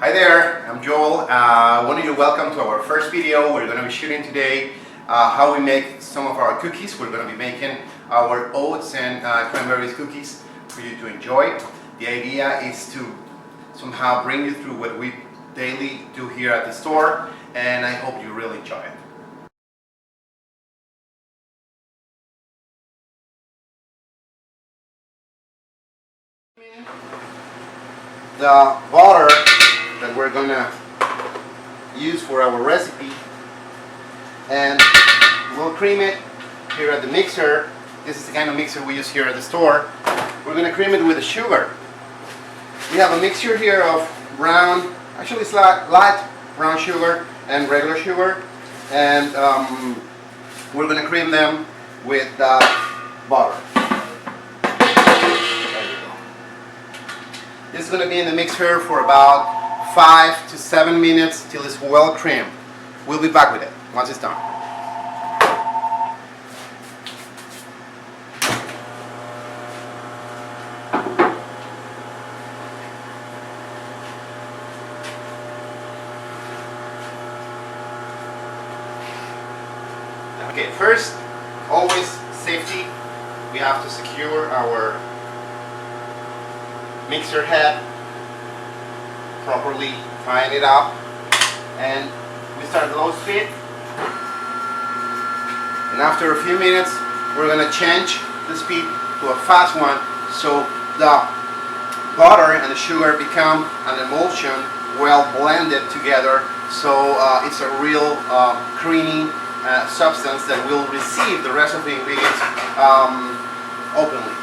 Hi there, I'm Joel. I wanted to welcome to our first video. We're going to be shooting today how we make some of our cookies. We're going to be making our oats and cranberries cookies for you to enjoy. The idea is to somehow bring you through what we daily do here at the store, and I hope you really enjoy it. The butter that we're gonna use for our recipe, and we'll cream it here at the mixer. This is the kind of mixer we use here at the store. We're gonna cream it with the sugar. We have a mixture here of brown, actually it's light brown sugar and regular sugar, and we're gonna cream them with butter. This is going to be in the mixer for about 5 to 7 minutes till it's well creamed. We'll be back with it once it's done. Okay, first, always safety. We have to secure our mixer head properly, tying it up, and we start low speed, and after a few minutes we're going to change the speed to a fast one so the butter and the sugar become an emulsion well blended together, so it's a real creamy substance that will receive the rest of the ingredients openly.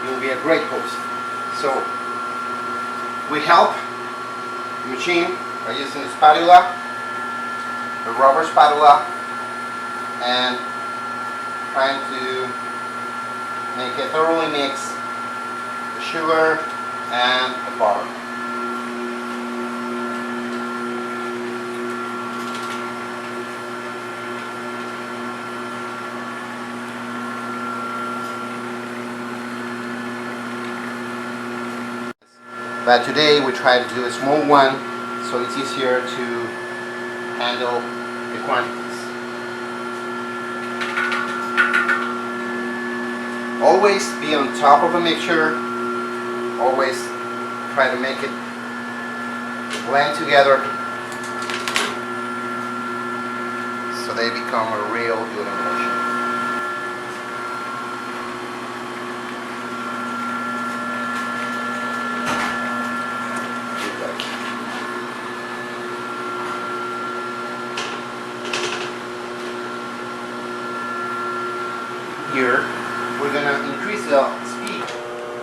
It will be a great host. So we help the machine by using a spatula, a rubber spatula, and trying to make it thoroughly mix the sugar and the butter. But today we try to do a small one so it's easier to handle the quantities. Always be on top of a mixture. Always try to make it blend together so they become a real good emulsion. Here, we're going to increase the speed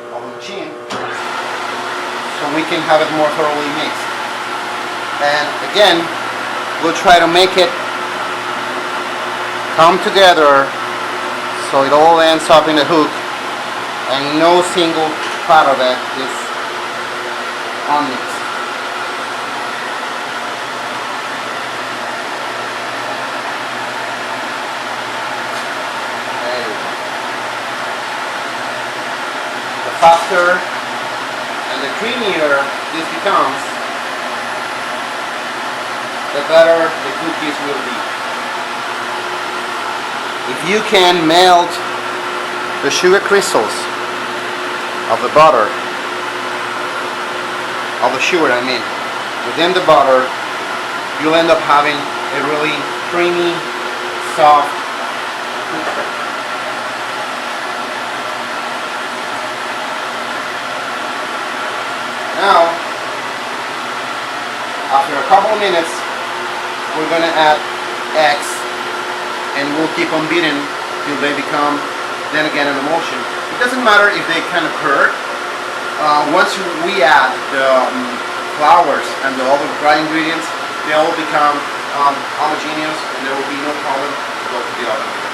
of the machine so we can have it more thoroughly mixed. And again, we'll try to make it come together so it all ends up in the hook and no single part of it is unmixed. Faster and the creamier this becomes, the better the cookies will be. If you can melt the sugar crystals of the butter, of the sugar I mean, within the butter, you'll end up having a really creamy, soft cookie. Now, after a couple of minutes, we're going to add eggs, and we'll keep on beating till they become, then again, an emulsion. It doesn't matter if they kind of hurt. Once we add the flours and the other dry ingredients, they all become homogeneous, and there will be no problem to go to the oven.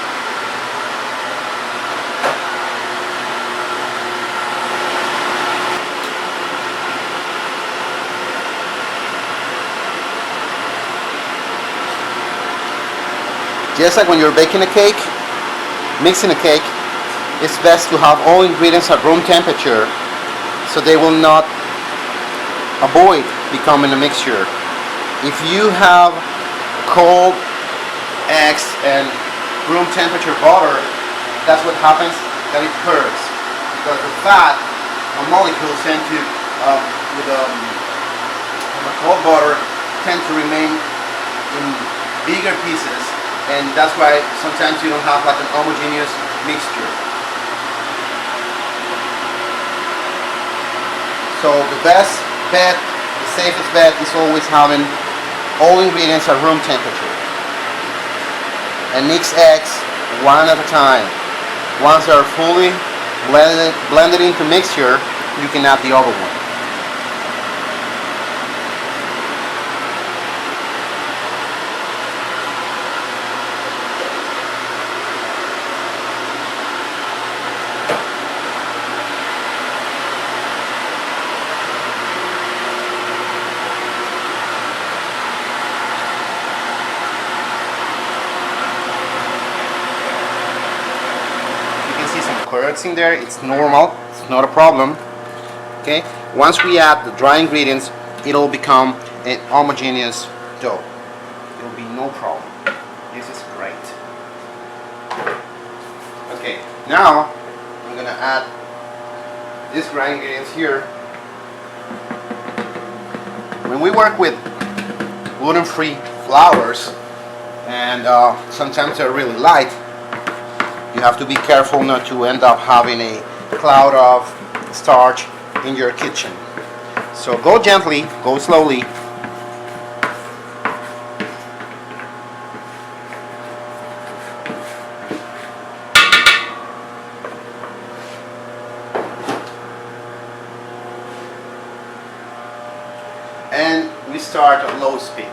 Just like when you're baking a cake, mixing a cake, it's best to have all ingredients at room temperature so they will not avoid becoming a mixture. If you have cold eggs and room temperature butter, that's what happens, that it curds. Because the fat molecules tend to, with the cold butter, tend to remain in bigger pieces, and that's why sometimes you don't have like an homogeneous mixture. So the best bet, the safest bet is always having all ingredients at room temperature. And mix eggs one at a time. Once they are fully blended into mixture, you can add the other one. Curds in there, it's normal, it's not a problem. Okay, once we add the dry ingredients, it'll become a homogeneous dough. It'll be no problem. This is great. Okay, now I'm gonna add these dry ingredients here. When we work with gluten-free flours, and sometimes they're really light, you have to be careful not to end up having a cloud of starch in your kitchen. So go gently, go slowly. And we start at low speed.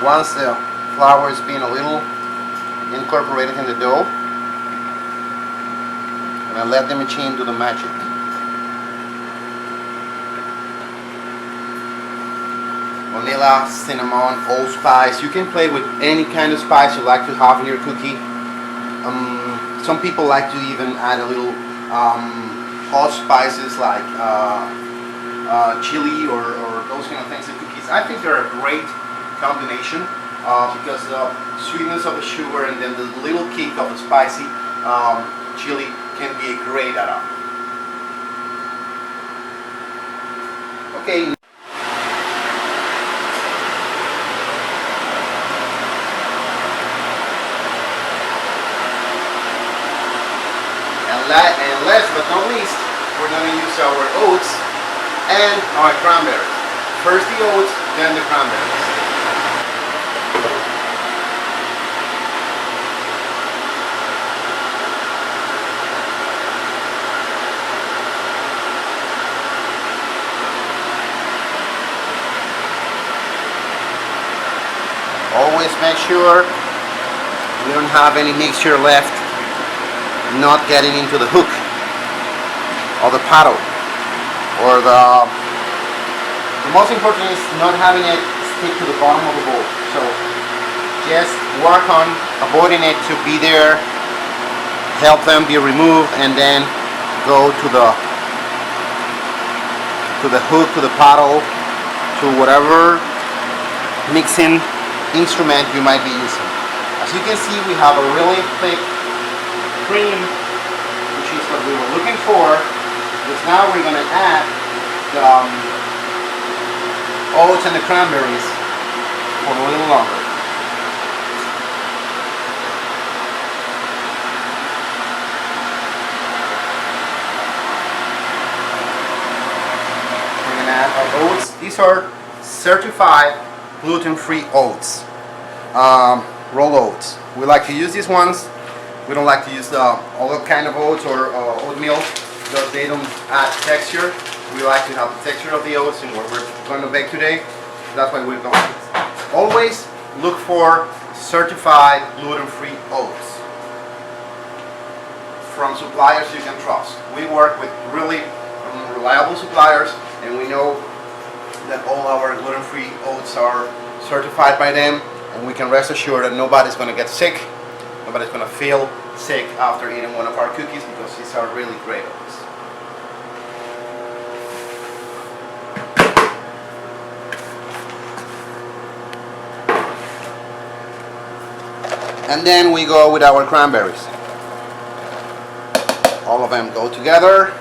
Once the flour is being a little incorporated in the dough, and I let the machine do the magic. Vanilla, cinnamon, allspice. You can play with any kind of spice you like to have in your cookie. Some people like to even add a little hot spices like chili or those kind of things in cookies. I think they're a great combination because the sweetness of the sugar and then the little kick of the spicy chili can be a great add-on. Okay. And last but not least, we're going to use our oats and our cranberries. First the oats, then the cranberries. Always make sure you don't have any mixture left not getting into the hook or the paddle, or the most important is not having it stick to the bottom of the bowl. So just work on avoiding it to be there, help them be removed, and then go to the hook, to the paddle, to whatever mixing instrument you might be using. As you can see, we have a really thick cream, which is what we were looking for, because now we're going to add the oats and the cranberries for a little longer. We're going to add our oats. These are certified gluten-free oats, rolled oats. We like to use these ones. We don't like to use the other kind of oats or oatmeal because they don't add texture. We like to have the texture of the oats in what we're going to bake today. That's why we're going with this. Always look for certified gluten-free oats from suppliers you can trust. We work with really reliable suppliers, and we know that all our gluten-free oats are certified by them. and we can rest assured that nobody's going to get sick, nobody's going to feel sick after eating one of our cookies, because these are really great ones. And then we go with our cranberries. All of them go together,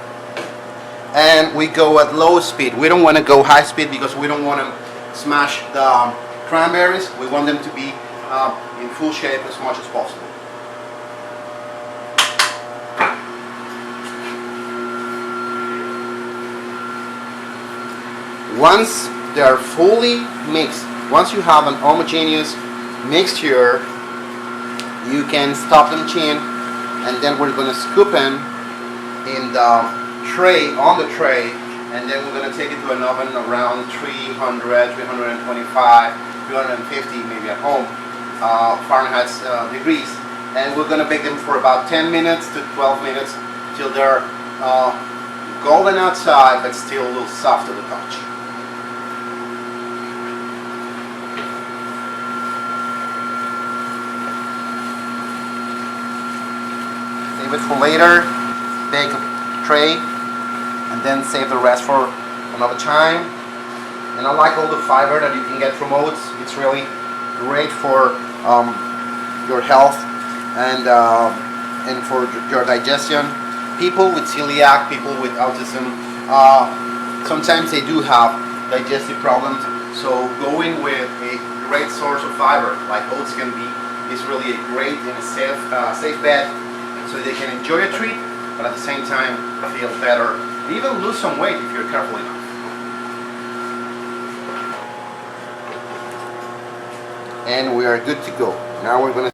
and we go at low speed. We don't want to go high speed because we don't want to smash the cranberries. We want them to be in full shape as much as possible. Once they are fully mixed, once you have an homogeneous mixture, you can stop them chin, and then we're going to scoop them in the tray, on the tray, and then we're going to take it to an oven around 300, 325, 350 maybe at home Fahrenheit degrees, and we're going to bake them for about 10 minutes to 12 minutes till they're golden outside but still a little soft to the touch. Save it for later, bake a tray, and then save the rest for another time. And I like all the fiber that you can get from oats. It's really great for your health and for your digestion. People with celiac, people with autism, sometimes they do have digestive problems. So going with a great source of fiber like oats can be is really a great and a safe bet. So they can enjoy a treat, but at the same time feel better, and even lose some weight if you're careful enough. And we are good to go. Now we're going to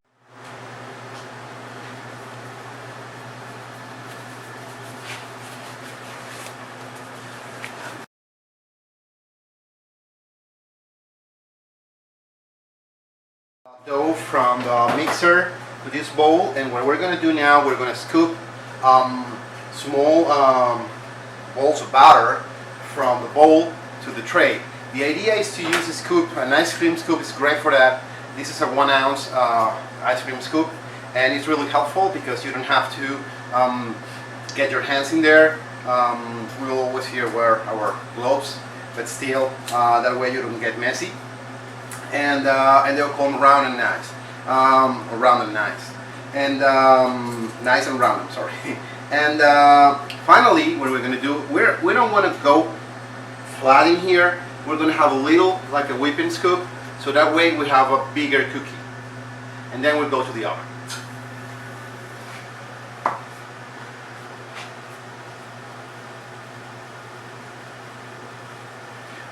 dough from the mixer to this bowl, and what we're going to do now, we're going to scoop small balls of batter from the bowl to the tray. The idea is to use a scoop, an ice cream scoop is great for that. This is a 1 ounce ice cream scoop, and it's really helpful because you don't have to get your hands in there. We always here wear our gloves, but still that way you don't get messy. And they'll come round and nice. Round and nice, and nice and round. I'm sorry. And finally, what we're going to do, we don't want to go flat in here. We're going to have a little, like a whipping scoop, so that way we have a bigger cookie. And then we'll go to the oven.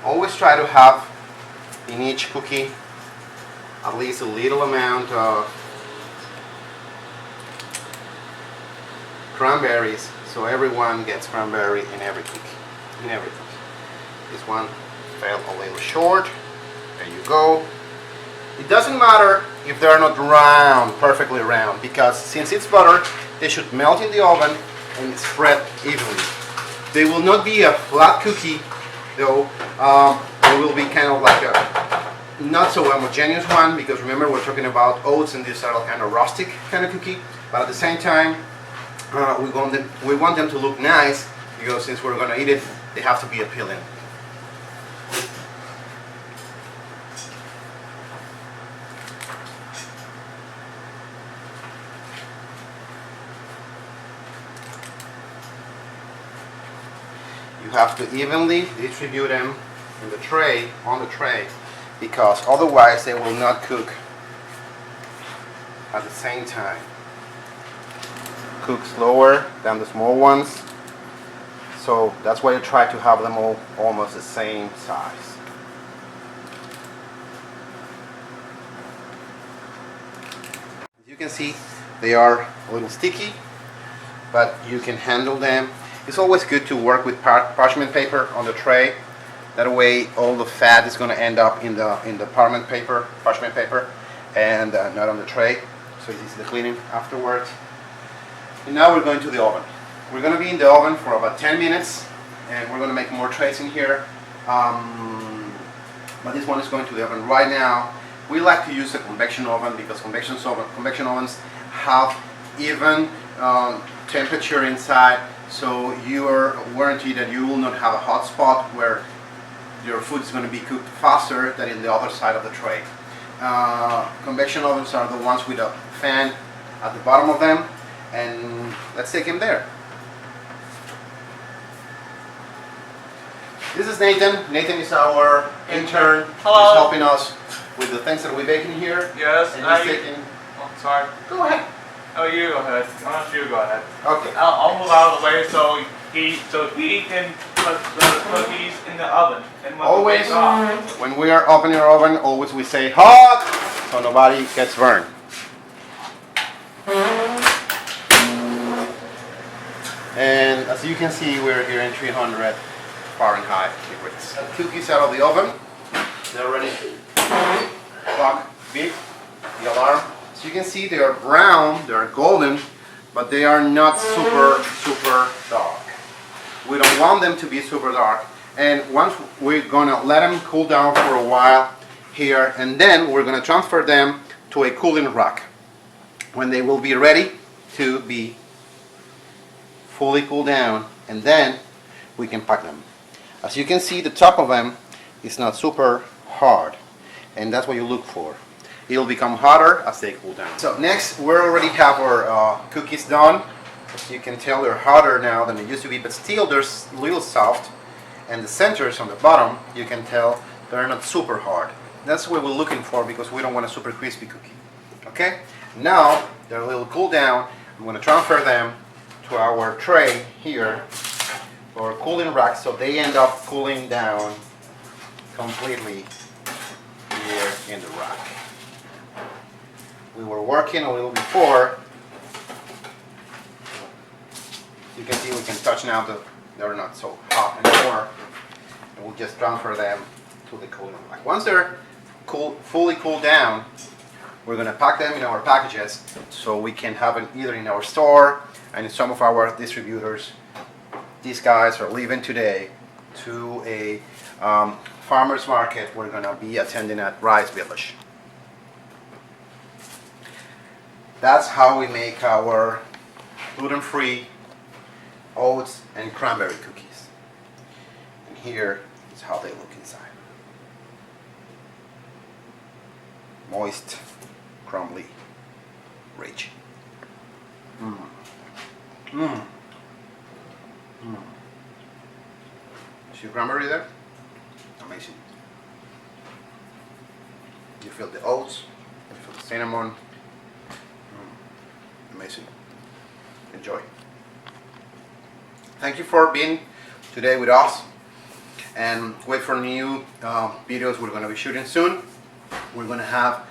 Always try to have in each cookie at least a little amount of cranberries, so everyone gets cranberry in every cookie, in every cookie. This one fell a little short. There you go. It doesn't matter if they're not round, perfectly round, because since it's butter, they should melt in the oven and spread evenly. They will not be a flat cookie, though. They will be kind of like a not so homogeneous one, because remember we're talking about oats and these are kind of rustic kind of cookie, but at the same time we want them to look nice, because since we're going to eat it, they have to be appealing. You have to evenly distribute them in the tray, on the tray, because otherwise they will not cook at the same time. Cook slower than the small ones, so that's why you try to have them all almost the same size. As you can see, they are a little sticky, but you can handle them. It's always good to work with parchment paper on the tray. That way, all the fat is going to end up in the parchment paper, and not on the tray. So it's easy to cleaning afterwards. And now we're going to the oven. We're going to be in the oven for about 10 minutes, and we're going to make more trays in here. But this one is going to the oven right now, We like to use a convection oven because convection ovens have even temperature inside, so you are guaranteed that you will not have a hot spot where your food is going to be cooked faster than in the other side of the tray. Convection ovens are the ones with a fan at the bottom of them, and let's take him there. This is Nathan. Nathan is our intern. Hello. He's helping us with the things that we bake in here. Yes. And he's taking... Oh, sorry. Go ahead. Oh, you go ahead. Why don't you go ahead? Okay. I'll move out of the way so he can put the cookies in the oven. And when Always, we bake off. when we are opening our oven, always we say hot, so nobody gets burned. And as you can see, we're here in 300 Fahrenheit degrees. Cookies out of the oven. They're ready. Clock beep, the alarm. As you can see, they are brown, they are golden, but they are not super dark. We don't want them to be super dark. And once we're gonna let them cool down for a while here, and then we're gonna transfer them to a cooling rack when they will be ready to be fully cooled down, and then we can pack them. As you can see, the top of them is not super hard, and that's what you look for. It'll become hotter as they cool down. So next, we already have our cookies done. As you can tell, they're hotter now than they used to be, but still they're a little soft. And the centers on the bottom, you can tell they're not super hard. That's what we're looking for because we don't want a super crispy cookie. Okay? Now they're a little cooled down. I'm going to transfer them to our tray here, or cooling rack, so they end up cooling down completely here in the rack. We were working a little before. You can see we can touch now that they're not so hot anymore. And we'll just transfer them to the cooling rack. Once they're fully cooled down, we're going to pack them in our packages so we can have them either in our store and in some of our distributors. These guys are leaving today to a farmer's market we're going to be attending at Rice Village. That's how we make our gluten-free oats and cranberry cookies. And here is how they look inside. Moist, crumbly, rich. See cranberry there? Amazing. You feel the oats, you feel the cinnamon. Amazing. Enjoy. Thank you for being today with us, and wait for new videos we're going to be shooting soon. We're going to have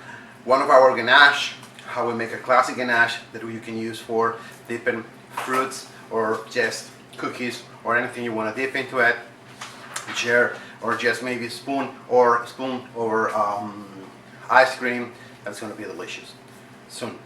one of our ganache, how we make a classic ganache that you can use for dipping fruits or just cookies or anything you want to dip into it, share, or just maybe spoon over ice cream. That's going to be delicious soon.